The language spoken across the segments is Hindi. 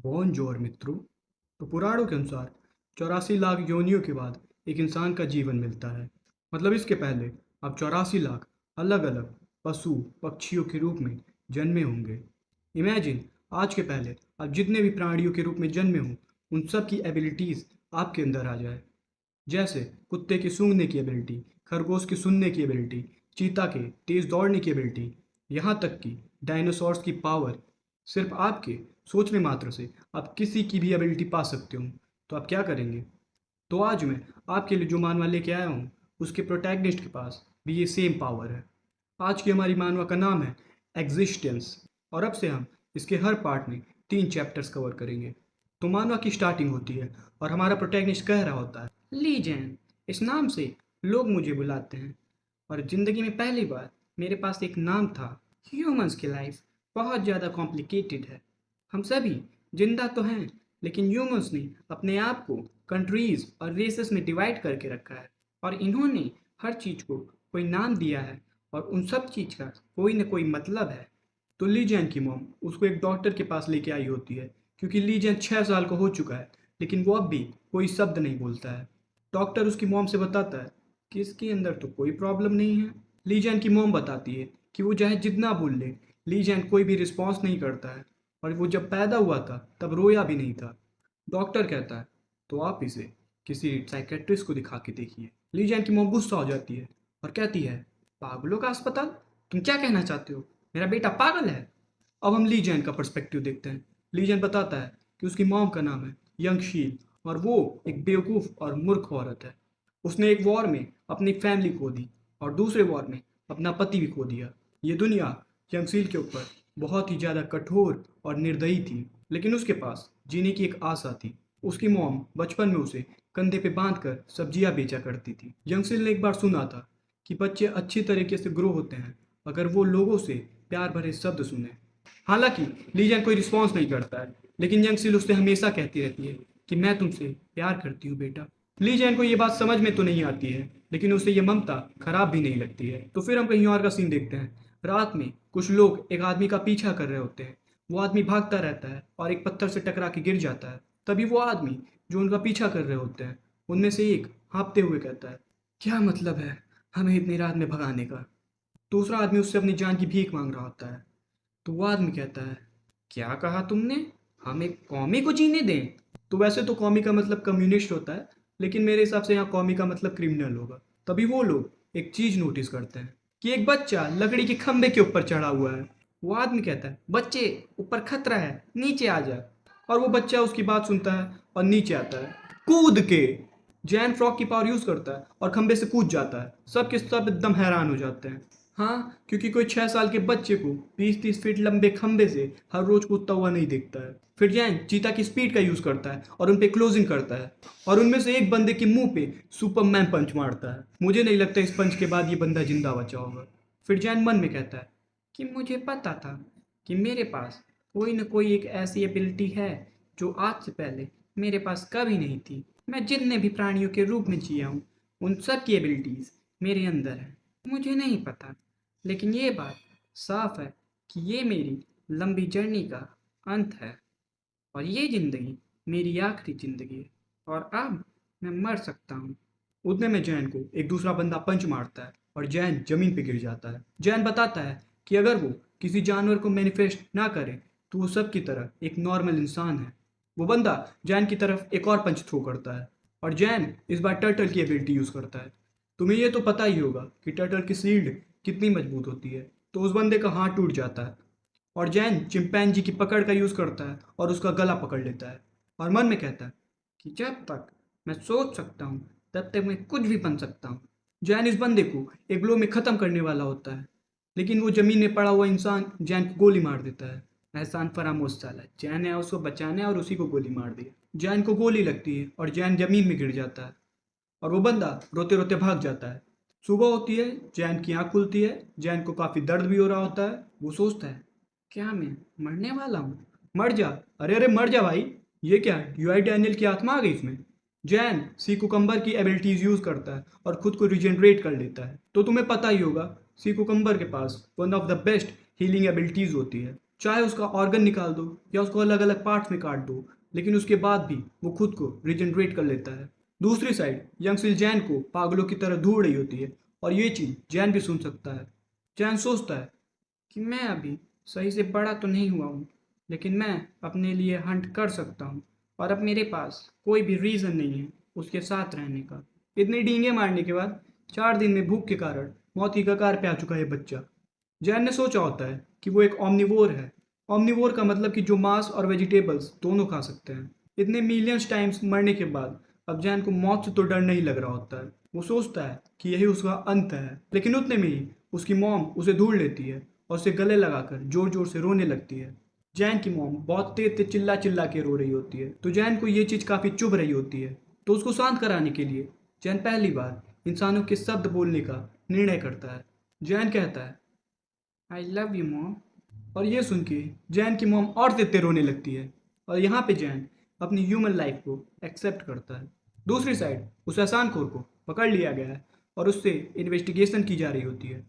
बॉनजोर मित्रों। तो पुराणों के अनुसार 84 लाख योनियों के बाद एक इंसान का जीवन मिलता है। मतलब इसके पहले आप 84 लाख अलग अलग पशु पक्षियों के रूप में जन्मे होंगे। इमेजिन, आज के पहले आप जितने भी प्राणियों के रूप में जन्मे हों उन सब की एबिलिटीज़ आपके अंदर आ जाए। जैसे कुत्ते की सूंघने की एबिलिटी, खरगोश की सुनने की एबिलिटी, चीता के तेज दौड़ने की एबिलिटी, यहाँ तक कि डायनासोर्स की पावर। सिर्फ आपके सोचने मात्र से आप किसी की भी एबिलिटी पा सकते हो। तो आप क्या करेंगे? तो आज मैं आपके लिए जो मानवा लेके आया हूँ उसके प्रोटैगनिस्ट के पास भी ये सेम पावर है। आज की हमारी मानवा का नाम है एग्जिस्टेंस, और अब से हम इसके हर पार्ट में 3 चैप्टर्स कवर करेंगे। तो मानवा की स्टार्टिंग होती है और हमारा प्रोटैगनिस्ट कह रहा होता है, लीजेंड, इस नाम से लोग मुझे बुलाते हैं, और ज़िंदगी में पहली बार मेरे पास एक नाम था। ह्यूमंस की लाइफ बहुत ज़्यादा कॉम्प्लिकेटेड है। हम सभी जिंदा तो हैं, लेकिन ह्यूमंस ने अपने आप को कंट्रीज़ और रेसेस में डिवाइड करके रखा है, और इन्होंने हर चीज़ को कोई नाम दिया है, और उन सब चीज़ का कोई ना कोई मतलब है। तो लीजैन की मॉम उसको एक डॉक्टर के पास लेके आई होती है, क्योंकि लीजैन 6 साल का हो चुका है, लेकिन वो अब भी कोई शब्द नहीं बोलता है। डॉक्टर उसकी मॉम से बताता है कि इसके अंदर तो कोई प्रॉब्लम नहीं है। लीजैन की मॉम बताती है कि वो चाहे जितना बोल ले, लीजैन कोई भी रिस्पॉन्स नहीं करता है, और वो जब पैदा हुआ था तब रोया भी नहीं था। डॉक्टर कहता है, तो आप इसे किसी साइकेट्रिस्ट को दिखा के देखिए। लीजैन की मॉम गुस्सा हो जाती है और कहती है, पागलों का अस्पताल? तुम क्या कहना चाहते हो? मेरा बेटा पागल है। अब हम लीजैन का पर्सपेक्टिव देखते हैं। लीजैन बताता है कि उसकी मॉम का नाम है यंग शील, और वो एक बेवकूफ़ और मूर्ख औरत है। उसने एक वॉर में अपनी फैमिली खो दी, और दूसरे वॉर में अपना पति भी खो दिया। ये दुनिया यंग शील के ऊपर बहुत ही ज़्यादा कठोर और निर्दयी थी, लेकिन उसके पास जीने की एक आशा थी। उसकी मॉम बचपन में उसे कंधे पे बांध कर सब्जियां बेचा करती थी। यंग शील ने एक बार सुना था कि बच्चे अच्छी तरीके से ग्रो होते हैं अगर वो लोगों से प्यार भरे शब्द सुने। हालांकि लीजन कोई रिस्पॉन्स नहीं करता है, लेकिन यंगसिल उससे हमेशा कहती रहती है कि मैं तुमसे प्यार करती हूँ बेटा। लीजैन को ये बात समझ में तो नहीं आती है, लेकिन उसे ये ममता खराब भी नहीं लगती है। तो फिर हम कहीं और का सीन देखते हैं। रात में कुछ लोग एक आदमी का पीछा कर रहे होते हैं। वो आदमी भागता रहता है और एक पत्थर से टकरा के गिर जाता है। तभी वो आदमी जो उनका पीछा कर रहे होते हैं उनमें से एक हाँफते हुए कहता है, क्या मतलब है हमें इतनी रात में भगाने का? दूसरा आदमी उससे अपनी जान की भीख मांग रहा होता है। तो वो आदमी कहता है, क्या कहा तुमने? हम एक कौमी को जीने दें? तो वैसे तो कौमी का मतलब कम्युनिस्ट होता है, लेकिन मेरे हिसाब से यहाँ कौमी का मतलब क्रिमिनल होगा। तभी वो लोग एक चीज नोटिस करते हैं कि एक बच्चा लकड़ी के खंभे के ऊपर चढ़ा हुआ है। वो आदमी कहता है, बच्चे, ऊपर खतरा है, नीचे आ जा। और वो बच्चा उसकी बात सुनता है और नीचे आता है कूद के। जैन फ्रॉक की पावर यूज करता है और खंबे से कूद जाता है। सब के सब एकदम हैरान हो जाते हैं। हाँ, क्योंकि कोई 6 साल के बच्चे को 20-30 फीट लंबे खंबे से हर रोज कूदता हुआ नहीं दिखता है। फिर जैन चीता की स्पीड का यूज करता है और उन पे क्लोजिंग करता है, और उनमें से एक बंदे के मुंह पे सुपरमैन पंच मारता है। मुझे नहीं लगता इस पंच के बाद ये बंदा जिंदा बचा होगा। फिर जैन मन में कहता है कि मुझे पता था कि मेरे पास कोई न कोई एक ऐसी एबिलिटी है जो आज से पहले मेरे पास कभी नहीं थी। मैं जितने भी प्राणियों के रूप में जिया हूँ उन सब की एबिलिटीज मेरे अंदर है। मुझे नहीं पता, लेकिन ये बात साफ है कि ये मेरी लंबी जर्नी का अंत है, और ये ज़िंदगी मेरी आखिरी ज़िंदगी है, और अब मैं मर सकता हूँ। उतने में जैन को एक दूसरा बंदा पंच मारता है और जैन जमीन पे गिर जाता है। जैन बताता है कि अगर वो किसी जानवर को मैनिफेस्ट ना करे तो वो सब की तरह एक नॉर्मल इंसान है। वो बंदा जैन की तरफ एक और पंच थ्रो करता है, और जैन इस बार टर्टल की एबिलिटी यूज़ करता है। तुम्हें ये तो पता ही होगा कि टर्टल की शील्ड कितनी मजबूत होती है। तो उस बंदे का हाथ टूट जाता है, और जैन चिंपैंजी की पकड़ का यूज़ करता है और उसका गला पकड़ लेता है, और मन में कहता है कि जब तक मैं सोच सकता हूँ तब तक मैं कुछ भी बन सकता हूँ। जैन इस बंदे को एक ग्लो में ख़त्म करने वाला होता है, लेकिन वो ज़मीन में पड़ा हुआ इंसान जैन को गोली मार देता है। एहसान फरामोश साला, जैन है उसको बचाना है और उसी को गोली मार दिया। जैन को गोली लगती है और जैन ज़मीन में गिर जाता है, और वो बंदा रोते रोते भाग जाता है। सुबह होती है, जैन की आँख खुलती है। जैन को काफ़ी दर्द भी हो रहा होता है। वो सोचता है, क्या मैं मरने वाला हूँ? मर जा, अरे अरे मर जा भाई। ये क्या, यूआई डैनियल की आत्मा आ गई इसमें? जैन सी कुकम्बर की एबिलिटीज यूज करता है और खुद को रिजेनरेट कर लेता है। तो तुम्हें पता ही होगा सी कुकम्बर के पास one of the best healing abilities होती है। चाहे उसका ऑर्गन निकाल दो या उसको अलग अलग पार्ट्स में काट दो, लेकिन उसके बाद भी वो खुद को रिजनरेट कर लेता है। दूसरी साइड यंगसिल जैन को पागलों की तरह ढूंढ रही होती है, और ये चीज़ जैन भी सुन सकता है। जैन सोचता है कि मैं अभी सही से बड़ा तो नहीं हुआ हूँ, लेकिन मैं अपने लिए हंट कर सकता हूँ, और अब मेरे पास कोई भी रीज़न नहीं है उसके साथ रहने का। इतनी डींगे मारने के बाद 4 दिन में भूख के कारण मौत की कगार पे आ चुका है बच्चा। जैन ने सोचा होता है कि वो एक ओमनिवोर है। ओमनिवोर का मतलब कि जो मांस और वेजिटेबल्स दोनों खा सकते हैं। इतने मिलियंस टाइम्स मरने के बाद अब जैन को मौत से तो डर नहीं लग रहा होता है। वो सोचता है कि यही उसका अंत है, लेकिन उतने में ही उसकी मॉम उसे ढूंढ लेती है और उसे गले लगाकर जोर जोर से रोने लगती है। जैन की मॉम बहुत तेज तेज चिल्ला चिल्ला के रो रही होती है, तो जैन को ये चीज़ काफ़ी चुभ रही होती है। तो उसको शांत कराने के लिए जैन पहली बार इंसानों के शब्द बोलने का निर्णय करता है। जैन कहता है, आई लव यू मॉम। और ये सुन के जैन की मॉम और तेते रोने लगती है, और यहाँ पे जैन अपनी ह्यूमन लाइफ को एक्सेप्ट करता है। दूसरी साइड उस एहसान खोर को पकड़ लिया गया है और उससे इन्वेस्टिगेशन की जा रही होती है।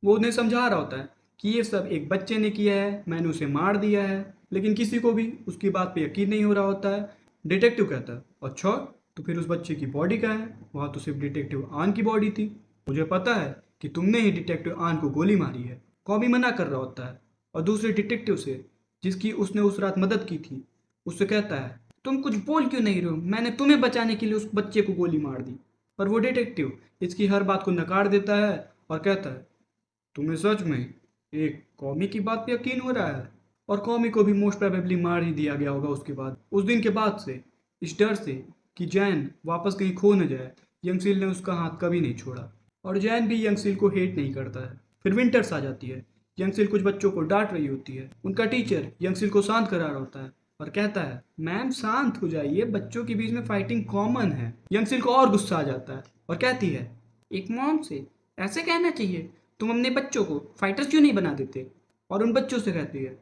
वो उन्हें समझा रहा होता है कि ये सब एक बच्चे ने किया है, मैंने उसे मार दिया है, लेकिन किसी को भी उसकी बात पे यकीन नहीं हो रहा होता है। डिटेक्टिव कहता है, अच्छा तो फिर उस बच्चे की बॉडी कहाँ है? वहाँ तो सिर्फ डिटेक्टिव आन की बॉडी थी। मुझे पता है कि तुमने ही डिटेक्टिव आन को गोली मारी है। कॉबी मना कर रहा होता है, और दूसरे डिटेक्टिव से जिसकी उसने उस रात मदद की थी उससे कहता है, तुम कुछ बोल क्यों नहीं रहे हो? मैंने तुम्हें बचाने के लिए उस बच्चे को गोली मार दी। पर वो डिटेक्टिव इसकी हर बात को नकार देता है और कहता है, तुम्हें सच में एक कौमी की बात पे यकीन हो रहा है? और कौमी को भी मोस्ट प्रोबेबली मार ही दिया गया होगा उसके बाद। उस दिन के बाद से इस डर से कि जैन वापस कहीं खो न जाए, यंगसील ने उसका हाथ कभी नहीं छोड़ा। और जैन भी यंगसील को हेट नहीं करता है। फिर विंटर्स आ जाती है। यंगसील कुछ बच्चों को डांट रही होती है। उनका टीचर यंगसील को शांत करा रहा होता है और कहता है, मैम शांत हो जाइए, बच्चों के बीच में फाइटिंग कॉमन है। यंगसील को और गुस्सा आ जाता है और कहती है, एक मॉम से ऐसे कहना चाहिए, तुम अपने बच्चों को फाइटर्स क्यों नहीं बना देते? और उन बच्चों से कहती है,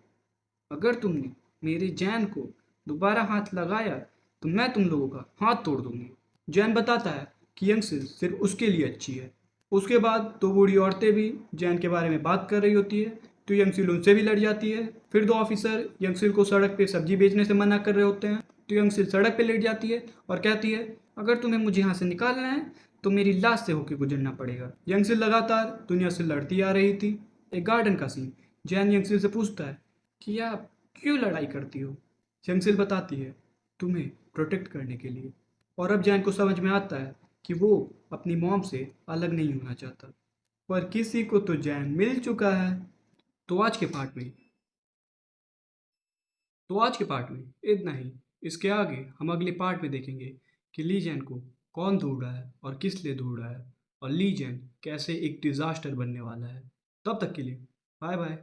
अगर तुमने मेरे जैन को दोबारा हाथ लगाया तो मैं तुम लोगों का हाथ तोड़ दूंगी। जैन बताता है कि यंगसिल सिर्फ उसके लिए अच्छी है। उसके बाद दो बूढ़ी औरतें भी जैन के बारे में बात कर रही होती है, तो यंगसिल उनसे भी लड़ जाती है। फिर दो ऑफिसर यंगसिल को सड़क पे सब्जी बेचने से मना कर रहे होते हैं, तो यंगसिल सड़क पे लेट जाती है और कहती है, अगर तुम्हें मुझे यहाँ से निकालना है तो मेरी लाश से होकर गुजरना पड़ेगा। यंगसिल लगातार दुनिया से लड़ती आ रही थी। एक गार्डन का सीन। जैन यंगसिल से पूछता है कि आप क्यों लड़ाई करती हो? शंगसिल बताती है, तुम्हें प्रोटेक्ट करने के लिए। और अब जैन को समझ में आता है कि वो अपनी मॉम से अलग नहीं होना चाहता, पर किसी को तो जैन मिल चुका है। तो आज के पार्ट में तो आज के पार्ट में इतना ही। इसके आगे हम अगले पार्ट में देखेंगे कि ली जैन को कौन ढूंढ रहा है और किस लिए ढूंढ रहा है, और ली जैन कैसे एक डिजास्टर बनने वाला है। तब तक के लिए बाय बाय।